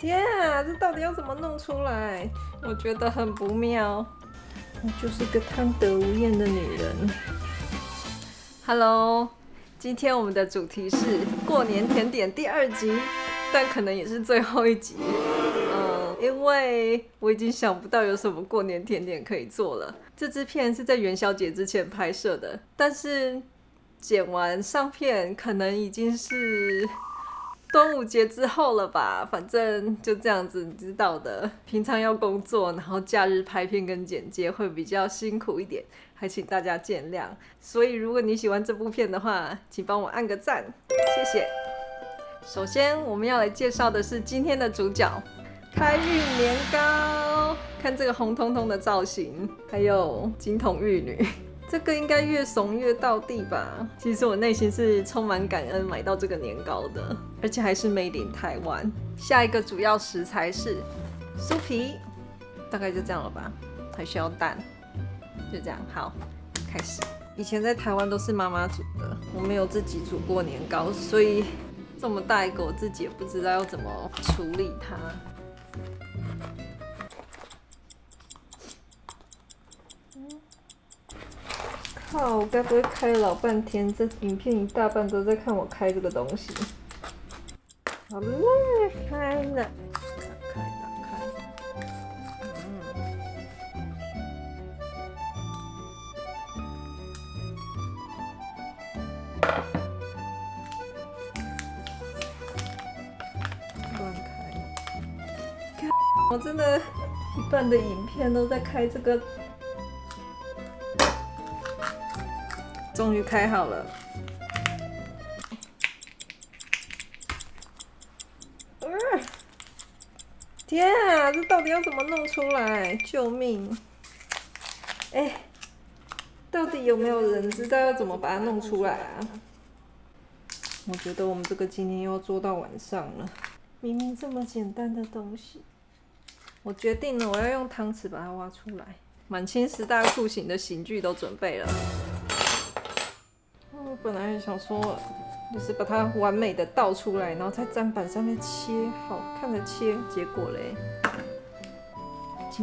天啊，这到底要怎么弄出来？我觉得很不妙。我就是个贪得无厌的女人。Hello，今天我们的主题是过年甜点第2集，但可能也是最后一集。因为我已经想不到有什么过年甜点可以做了。这支片是在元宵节之前拍摄的，但是剪完上片可能已经是端午节之后了吧，反正就这样子，你知道的。平常要工作，然后假日拍片跟剪接会比较辛苦一点，还请大家见谅。所以如果你喜欢这部片的话，请帮我按个赞，谢谢。首先我们要来介绍的是今天的主角——开运年糕。看这个红彤彤的造型，还有金童玉女。这个应该越怂越到地吧。其实我内心是充满感恩买到这个年糕的，而且还是 made in 台湾。下一个主要食材是酥皮，大概就这样了吧，还需要蛋，就这样。好，开始。以前在台湾都是妈妈煮的，我没有自己煮过年糕，所以这么大一个我自己也不知道要怎么处理它。靠，我该不会开了老半天，这影片一大半都在看我开这个东西。好嘞，开了，打开。乱开。我真的一半的影片都在开这个。终于开好了。天啊，这到底要怎么弄出来？救命！到底有没有人知道要怎么把它弄出来啊？我觉得我们这个今天又要做到晚上了。明明这么简单的东西，我决定了，我要用汤匙把它挖出来。满清10大酷刑的刑具都准备了。我本来想说，就是把它完美的倒出来，然后在砧板上面切，好看的切。结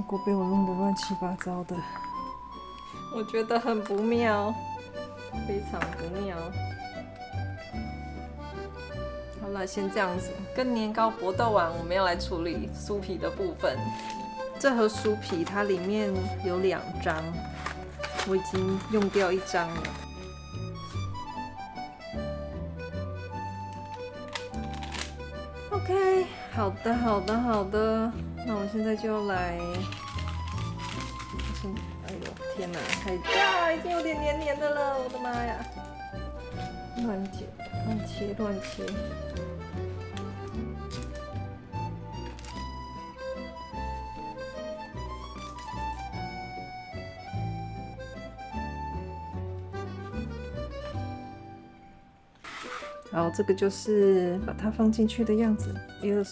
果被我弄得乱七八糟的，我觉得很不妙，非常不妙。好了，先这样子。跟年糕搏斗完，我们要来处理酥皮的部分。这盒酥皮它里面有2张，我已经用掉1张了。OK， 好的，那我现在就要来，哎呦天哪，已经有点黏黏的了，我的妈呀！乱切。然后这个就是把它放进去的样子，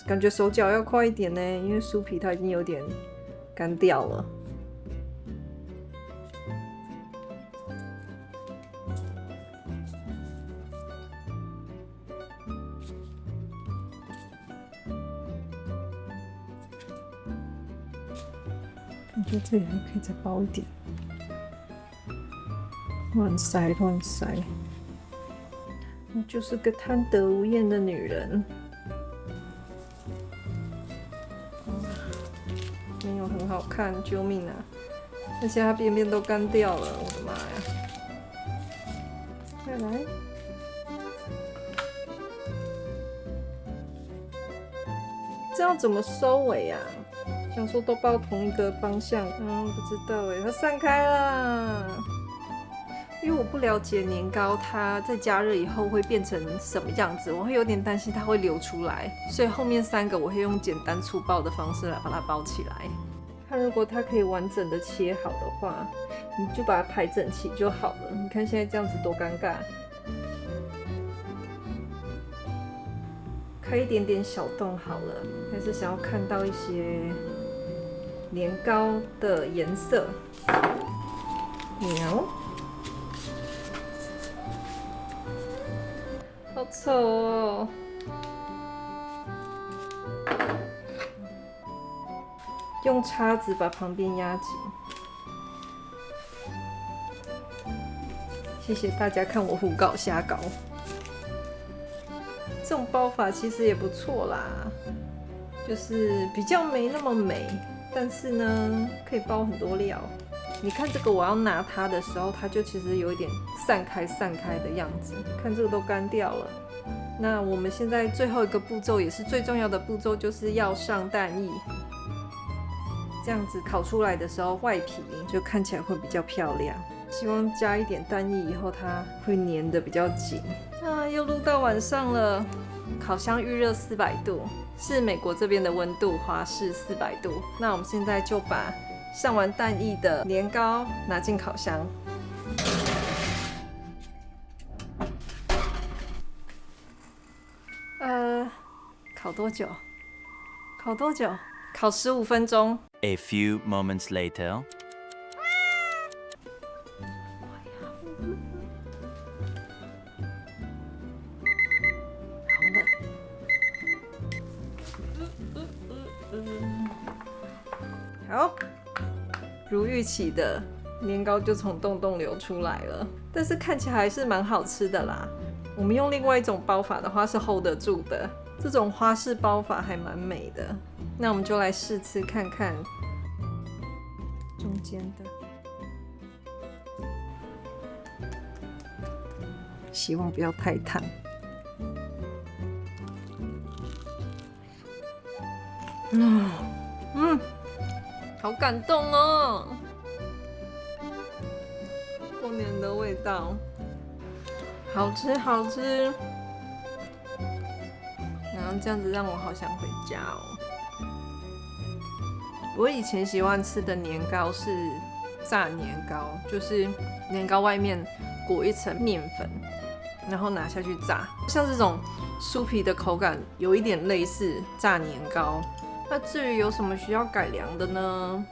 感觉手脚要快一点呢，因为酥皮它已经有点干掉了。我觉得这里还可以再包一点，乱塞。我就是个贪得无厌的女人。没有很好看，救命啊！而且它边边都干掉了，我的妈呀！再来，这要怎么收尾啊？想说都包同一个方向，不知道它散开了。因为我不了解年糕，它在加热以后会变成什么样子，我会有点担心它会流出来，所以后面3个我会用简单粗暴的方式来把它包起来。看，如果它可以完整的切好的话，你就把它排整齐就好了。你看现在这样子多尴尬，开一点点小洞好了，还是想要看到一些年糕的颜色。喵。好丑哦！用叉子把旁边压紧。谢谢大家看我胡搞瞎搞。这种包法其实也不错啦，就是比较没那么美，但是呢可以包很多料。你看这个，我要拿它的时候，它就其实有一点散开的样子。看这个都干掉了。那我们现在最后一个步骤，也是最重要的步骤，就是要上蛋液。这样子烤出来的时候，外皮就看起来会比较漂亮。希望加一点蛋液以后，它会粘得比较紧。又录到晚上了，烤箱预热400度，是美国这边的温度，华氏400度。那我们现在就把上完蛋液的年糕拿进烤箱。烤多久？烤多久？烤15分钟。A few moments later. 好，如预期的年糕就从洞洞流出来了，但是看起来还是蛮好吃的啦。我们用另外一种包法的话是 hold 得住的，这种花式包法还蛮美的。那我们就来试吃看看中间的，希望不要太烫。好感动哦！过年的味道，好吃好吃。然后这样子让我好想回家哦。我以前喜欢吃的年糕是炸年糕，就是年糕外面裹一层面粉，然后拿下去炸。像这种酥皮的口感有一点类似炸年糕。那至于有什么需要改良的呢？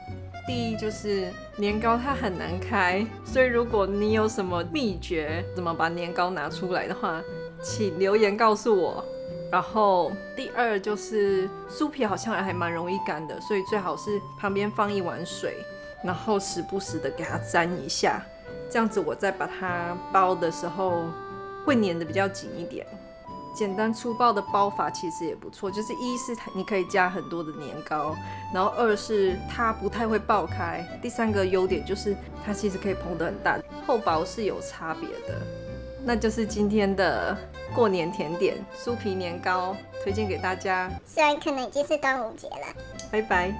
第一就是年糕它很难开，所以如果你有什么秘诀怎么把年糕拿出来的话，请留言告诉我。然后第二就是酥皮好像还蛮容易干的，所以最好是旁边放一碗水，然后时不时的给它沾一下，这样子我再把它包的时候会粘得比较紧一点。简单粗暴的包法其实也不错，就是一是你可以加很多的年糕，然后二是它不太会爆开，第三个优点就是它其实可以膨得很大，厚薄是有差别的。那就是今天的过年甜点酥皮年糕，推荐给大家。虽然可能已经是端午节了，拜拜。